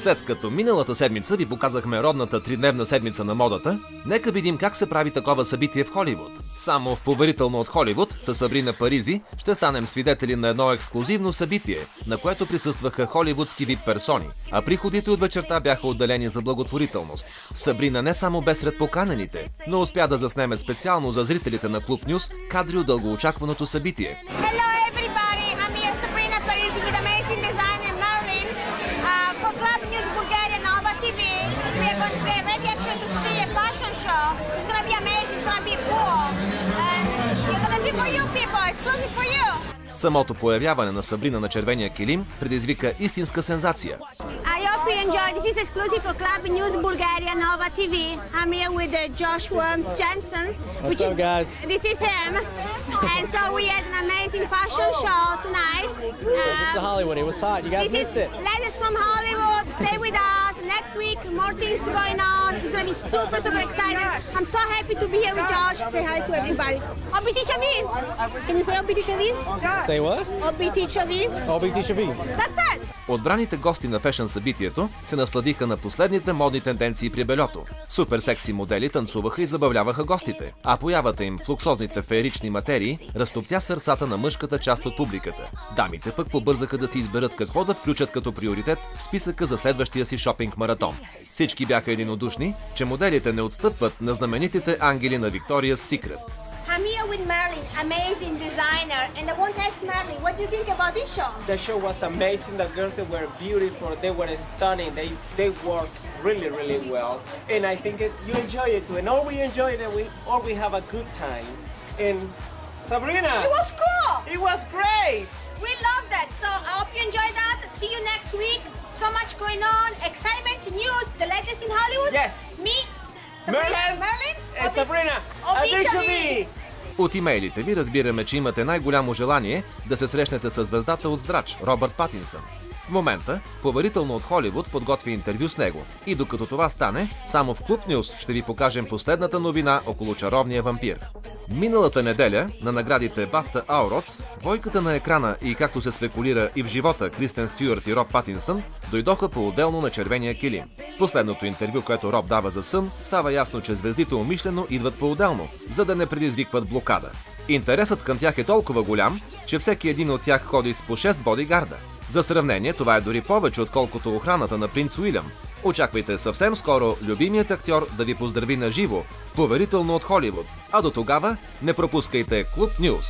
След като миналата седмица ви показахме родната 3-дневна седмица на модата, нека видим как се прави такова събитие в Холивуд. Само в поверително от Холивуд, със Сабрина Паризи, ще станем свидетели на едно ексклузивно събитие, на което присъстваха холивудски вип персони, а приходите от вечерта бяха отделени за благотворителност. Сабрина не само бе сред поканените, но успя да заснеме специално за зрителите на Клуб Нюз кадри от дългоочакваното събитие. Самото появяване на Сабрина на червения килим предизвика истинска сензация. I hope you enjoy. This is exclusive for Club News Bulgaria Nova TV. I'm here with Joshua Jensen. What's up, guys? This is him. And so we had an amazing fashion show tonight. This is Hollywood. It was hot. You guys missed it. Ladies from Hollywood, stay with us. Next week, more things going on. It's going to be super, super exciting. I'm so happy to be here with Josh. Say hi to everybody. Obiti Shavi. Can you say Obiti Shavi? Say what? Obiti Shavi. Obiti Shavi. That's it. Отбраните гости на фешън събитието се насладиха на последните модни тенденции при бельото. Супер секси модели танцуваха и забавляваха гостите, а появата им в луксозните феерични материи разтоптя сърцата на мъжката част от публиката. Дамите пък побързаха да си изберат какво да включат като приоритет в списъка за следващия си шопинг маратон. Всички бяха единодушни, че моделите не отстъпват на знаменитите ангели на Victoria's Secret. I'm here with Merlin, amazing designer, and I want to ask Merlin, what do you think about this show? The show was amazing. The girls, they were beautiful, they were stunning, they worked really, really well. And I think you enjoy it too. And all we enjoy it, all we have a good time. And Sabrina! It was cool! It was great! We love that. So I hope you enjoyed that. See you next week. So much going on. Excitement, news, the latest in Hollywood. Yes. Me, Sabrina, Merlin and Sabrina. Obiti. От имейлите ви разбираме, че имате най-голямо желание да се срещнете с звездата от Здрач, Робърт Патинсън. В момента, поверително от Холивуд подготви интервю с него. И докато това стане, само в Клуб Нюз ще ви покажем последната новина около чаровния вампир. Миналата неделя, на наградите BAFTA Awards, двойката на екрана и, както се спекулира, и в живота Кристен Стюарт и Роб Патинсън дойдоха по-отделно на червения килим. В последното интервю, което Роб дава за сън, става ясно, че звездите умишлено идват по-отделно, за да не предизвикват блокада. Интересът към тях е толкова голям, че всеки един от тях ходи с по 6 бодигарда. За сравнение, това е дори повече, отколкото охраната на принц Уилям. Очаквайте съвсем скоро любимият актьор да ви поздрави на живо, поверително от Холивуд. А до тогава не пропускайте Клуб Нюз.